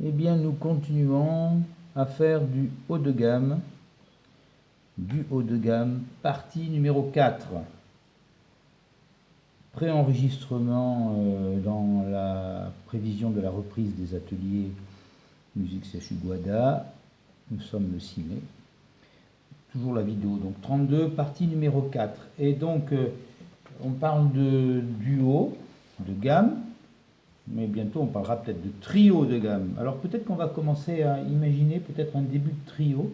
Eh bien, nous continuons à faire du haut de gamme. Du haut de gamme, partie numéro 4. Préenregistrement dans la prévision de la reprise des ateliers musique CHU Guada. Nous sommes le 6 mai. Toujours la vidéo, donc 32, partie numéro 4. Et donc, on parle de duo, de gamme, mais bientôt on parlera peut-être de trio de gamme. Alors peut-être qu'on va commencer à imaginer peut-être un début de trio,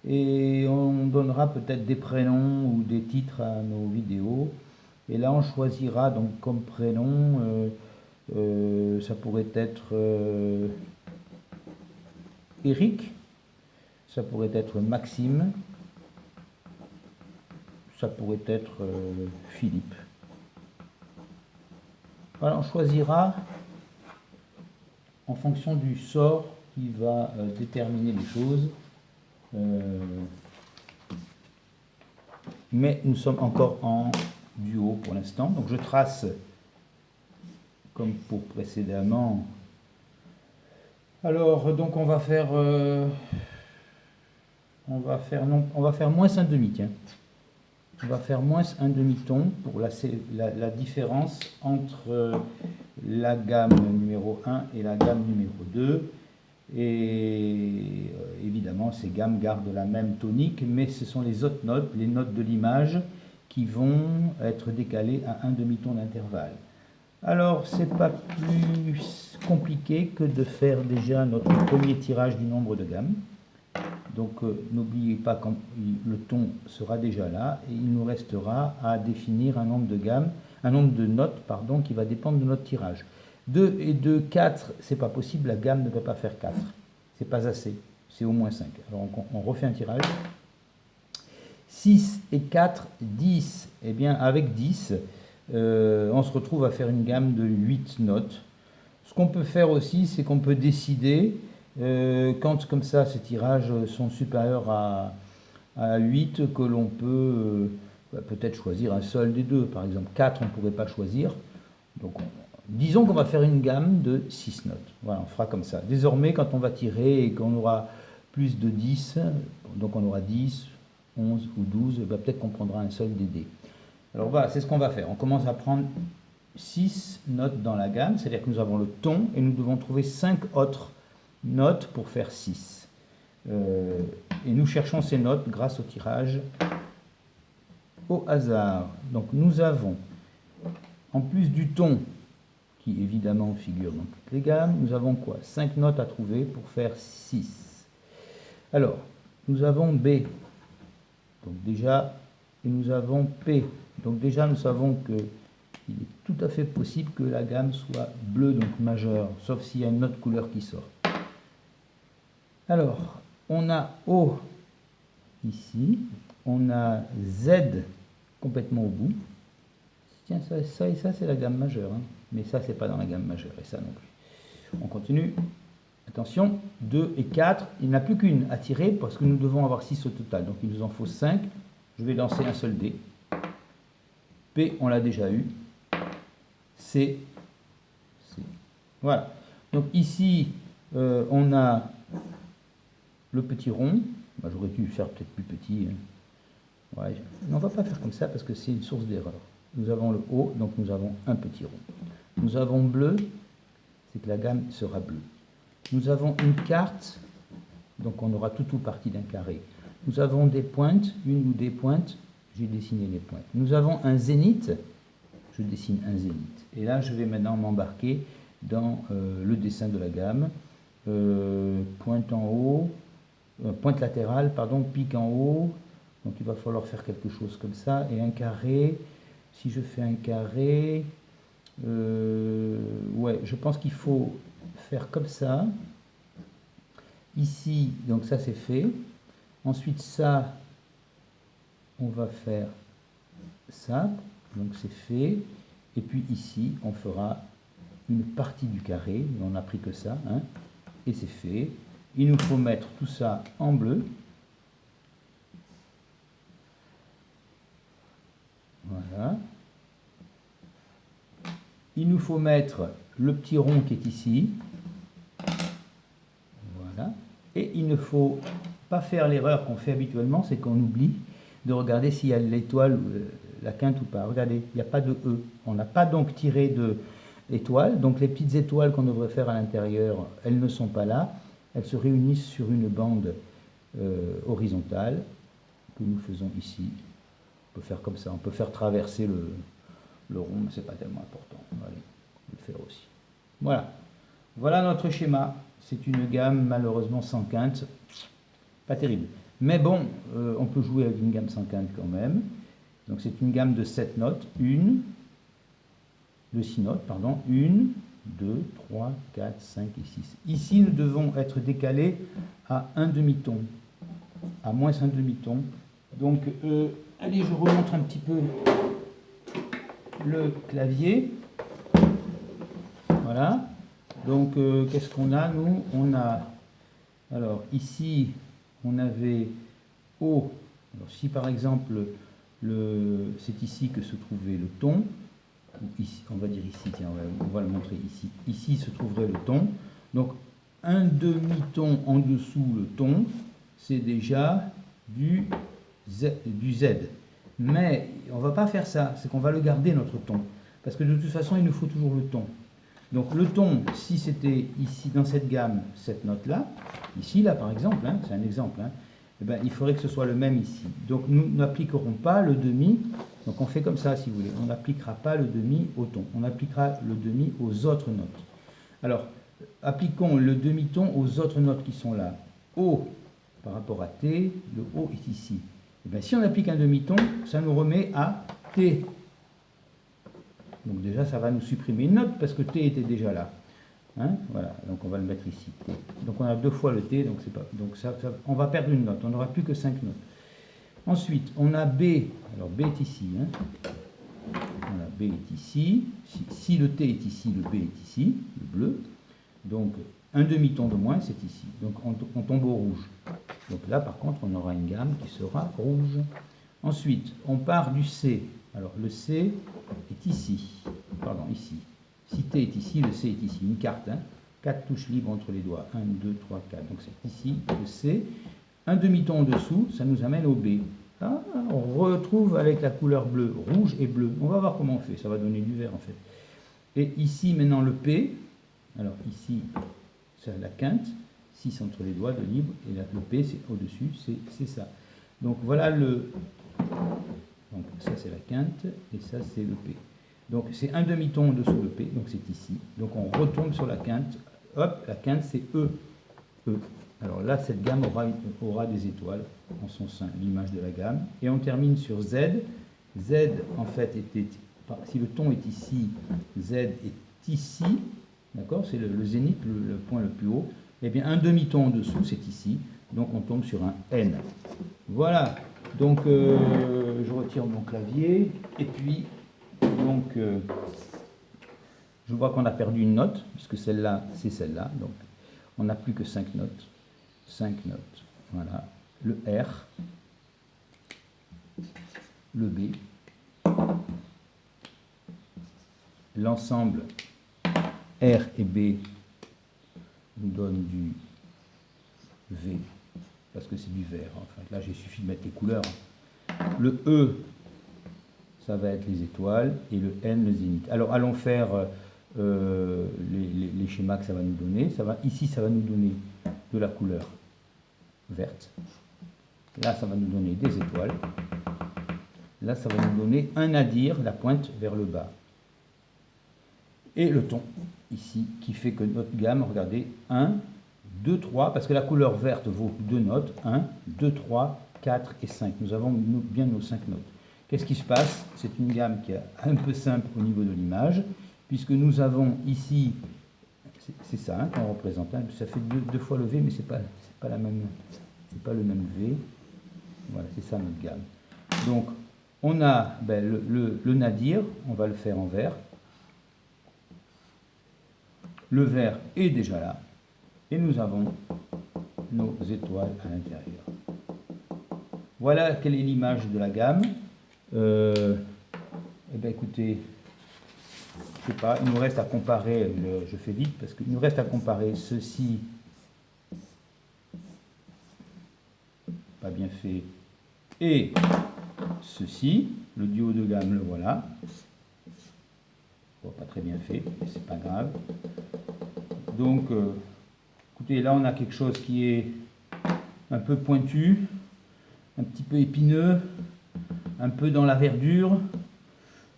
et on donnera peut-être des prénoms ou des titres à nos vidéos. Et là, on choisira donc comme prénom, ça pourrait être Eric, ça pourrait être Maxime, ça pourrait être Philippe. Voilà, on choisira en fonction du sort qui va déterminer les choses. Mais nous sommes encore en duo pour l'instant. Donc je trace, comme pour précédemment. Alors, donc on va faire moins un demi, tiens. On va faire moins un demi-ton pour la différence entre la gamme numéro 1 et la gamme numéro 2. Et évidemment, ces gammes gardent la même tonique, mais ce sont les autres notes, les notes de l'image, qui vont être décalées à un demi-ton d'intervalle. Alors, c'est pas plus compliqué que de faire déjà notre premier tirage du nombre de gammes. Donc, n'oubliez pas que le ton sera déjà là, et il nous restera à définir un nombre de gammes, un nombre de notes, pardon, qui va dépendre de notre tirage. 2 et 2, 4, c'est pas possible, la gamme ne peut pas faire 4. C'est pas assez, c'est au moins 5. Alors on refait un tirage. 6 et 4, 10. Eh bien, avec 10, on se retrouve à faire une gamme de 8 notes. Ce qu'on peut faire aussi, c'est qu'on peut décider, quand comme ça ces tirages sont supérieurs à 8, que l'on peut peut-être choisir un seul des deux. Par exemple, 4, on ne pourrait pas choisir. Donc, disons qu'on va faire une gamme de 6 notes. Voilà, on fera comme ça. Désormais, quand on va tirer et qu'on aura plus de 10, donc on aura 10, 11 ou 12, peut-être qu'on prendra un seul des dés. Alors voilà, c'est ce qu'on va faire. On commence à prendre 6 notes dans la gamme, c'est-à-dire que nous avons le ton et nous devons trouver 5 autres notes pour faire 6. Et nous cherchons ces notes grâce au tirage au hasard. Donc nous avons, en plus du ton, qui évidemment figure dans toutes les gammes, nous avons quoi? 5 notes à trouver pour faire 6. Alors, nous avons B, donc déjà, et nous avons P. Donc déjà, nous savons que il est tout à fait possible que la gamme soit bleue, donc majeure, sauf s'il y a une autre couleur qui sort. Alors, on a O ici, on a Z complètement au bout. Tiens, ça et ça, c'est la gamme majeure, hein. Mais ça, c'est pas dans la gamme majeure, et ça non plus. On continue. Attention, 2 et 4, il n'y en a plus qu'une à tirer, parce que nous devons avoir 6 au total. Donc il nous en faut 5. Je vais lancer un seul dé. P, on l'a déjà eu. C. Voilà. Donc ici, on a le petit rond. Bah, j'aurais dû faire peut-être plus petit. Hein. Ouais. On ne va pas faire comme ça, parce que c'est une source d'erreur. Nous avons le O, donc nous avons un petit rond. Nous avons bleu, c'est que la gamme sera bleue. Nous avons une carte, donc on aura tout ou partie d'un carré. Nous avons des pointes, une ou des pointes, j'ai dessiné les pointes. Nous avons un zénith, je dessine un zénith. Et là, je vais maintenant m'embarquer dans le dessin de la gamme. Pointe en haut, pointe latérale, pardon, pique en haut. Donc il va falloir faire quelque chose comme ça. Et un carré, si je fais un carré, ouais, je pense qu'il faut faire comme ça. Ici, donc ça c'est fait. Ensuite ça, on va faire ça, donc c'est fait. Et puis ici, on fera une partie du carré, mais on n'a pris que ça, hein, et c'est fait. Il nous faut mettre tout ça en bleu. Voilà. Il nous faut mettre le petit rond qui est ici. Voilà. Et il ne faut pas faire l'erreur qu'on fait habituellement, c'est qu'on oublie de regarder s'il y a l'étoile, la quinte ou pas. Regardez, il n'y a pas de E. On n'a pas donc tiré de étoile. Donc les petites étoiles qu'on devrait faire à l'intérieur, elles ne sont pas là. Elles se réunissent sur une bande horizontale que nous faisons ici. On peut faire comme ça. On peut faire traverser le rond, mais ce n'est pas tellement important. Allez, on peut le faire aussi. Voilà. Voilà notre schéma. C'est une gamme malheureusement sans quinte. Pas terrible. Mais bon, on peut jouer avec une gamme sans quinte quand même. Donc c'est une gamme de 7 notes. De 6 notes, pardon. 1, 2, 3, 4, 5 et 6. Ici, nous devons être décalés à un demi-ton. À moins un demi-ton. Donc, allez, je remonte un petit peu le clavier. Voilà. Donc, qu'est-ce qu'on a, nous? On a, alors, ici, on avait O. Alors, si, par exemple, c'est ici que se trouvait le ton, ici, on va dire ici, tiens, on va le montrer ici. Ici se trouverait le ton. Donc, un demi-ton en dessous le ton, c'est déjà du Z. Mais on ne va pas faire ça, c'est qu'on va le garder, notre ton. Parce que de toute façon, il nous faut toujours le ton. Donc le ton, si c'était ici dans cette gamme, cette note-là, ici, là par exemple, hein, c'est un exemple, hein, eh ben, il faudrait que ce soit le même ici. Donc nous n'appliquerons pas le demi, donc on fait comme ça si vous voulez, on n'appliquera pas le demi au ton, on appliquera le demi aux autres notes. Alors, appliquons le demi-ton aux autres notes qui sont là. O par rapport à T, le O est ici. Eh bien, si on applique un demi-ton, ça nous remet à T. Donc déjà, ça va nous supprimer une note parce que T était déjà là. Hein, voilà, donc on va le mettre ici. T. Donc on a 2 fois le T, donc, on va perdre une note, on n'aura plus que 5 notes. Ensuite, on a B. Alors B est ici. Hein. Voilà, B est ici. Si le T est ici, le B est ici, le bleu. Donc un demi-ton de moins, c'est ici. Donc on tombe au rouge. Donc là, par contre, on aura une gamme qui sera rouge. Ensuite, on part du C. Alors le C est ici. Pardon, ici. Si T est ici, le C est ici. Une carte. Hein. 4 touches libres entre les doigts. 1, 2, 3, 4. Donc c'est ici le C. Un demi-ton en dessous, ça nous amène au B. Ah, on retrouve avec la couleur bleue, rouge et bleu. On va voir comment on fait. Ça va donner du vert en fait. Et ici maintenant le P. Alors ici, c'est la quinte. 6 entre les doigts de libre. Et là, le P, c'est au-dessus. C'est ça. Donc voilà le... Donc ça c'est la quinte et ça c'est le P. Donc c'est un demi-ton en dessous le P, donc c'est ici. Donc on retombe sur la quinte. Hop, la quinte c'est E. E. Alors là, cette gamme aura des étoiles en son sein, l'image de la gamme. Et on termine sur Z. Z en fait était, si le ton est ici, Z est ici. D'accord? C'est le zénith, le point le plus haut. Eh bien un demi-ton en dessous c'est ici. Donc on tombe sur un N. Voilà. Donc, je retire mon clavier, et puis, donc, je vois qu'on a perdu une note, puisque celle-là, c'est celle-là, donc, on n'a plus que 5 notes, 5 notes, voilà, le R, le B, l'ensemble R et B nous donne du V, parce que c'est du vert. Enfin, là, j'ai suffi de mettre les couleurs. Le E, ça va être les étoiles, et le N, le zénith. Alors, allons faire les schémas que ça va nous donner. Ici, ça va nous donner de la couleur verte. Là, ça va nous donner des étoiles. Là, ça va nous donner un nadir, la pointe vers le bas. Et le ton, ici, qui fait que notre gamme, regardez, 1, 2, 3, parce que la couleur verte vaut 2 notes, 1, 2, 3, 4 et 5. Nous avons bien nos 5 notes. Qu'est-ce qui se passe? C'est une gamme qui est un peu simple au niveau de l'image, puisque nous avons ici, c'est ça hein, qu'on représente, hein, ça fait deux fois le V, mais c'est pas la même, c'est pas le même V. Voilà, c'est ça notre gamme. Donc, on a le nadir, on va le faire en vert. Le vert est déjà là. Et nous avons nos étoiles à l'intérieur. Voilà quelle est l'image de la gamme. Eh bien écoutez, je sais pas, il nous reste à comparer, je fais vite parce qu'il nous reste à comparer ceci pas bien fait. Et ceci, le duo de gamme, le voilà. Bon, pas très bien fait, mais c'est pas grave. Donc, écoutez, là on a quelque chose qui est un peu pointu, un petit peu épineux, un peu dans la verdure,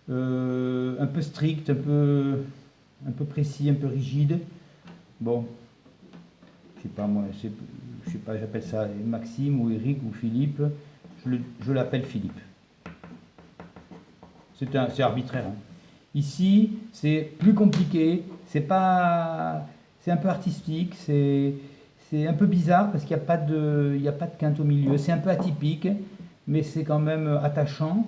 un peu strict, un peu précis, un peu rigide. Bon, je sais pas moi, je sais pas, j'appelle ça Maxime ou Eric ou Philippe. Je l'appelle Philippe. C'est arbitraire. Hein. Ici, c'est plus compliqué. C'est un peu artistique. C'est un peu bizarre parce qu'il n'y a pas de quinte au milieu. C'est un peu atypique, mais c'est quand même attachant.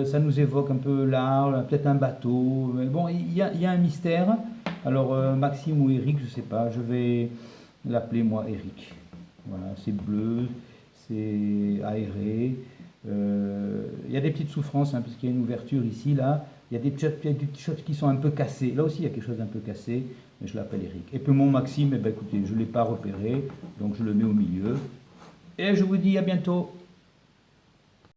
Ça nous évoque un peu l'art, peut-être un bateau. Mais bon, il y a un mystère. Alors, Maxime ou Eric, je ne sais pas. Je vais l'appeler moi Eric. Voilà, c'est bleu, c'est aéré. Il y a des petites souffrances, hein, puisqu'il y a une ouverture ici, là. Il y a des petites choses qui sont un peu cassées. Là aussi, il y a quelque chose d'un peu cassé, mais je l'appelle Eric. Et puis mon Maxime, eh ben, écoutez, je ne l'ai pas repéré, donc je le mets au milieu. Et je vous dis à bientôt.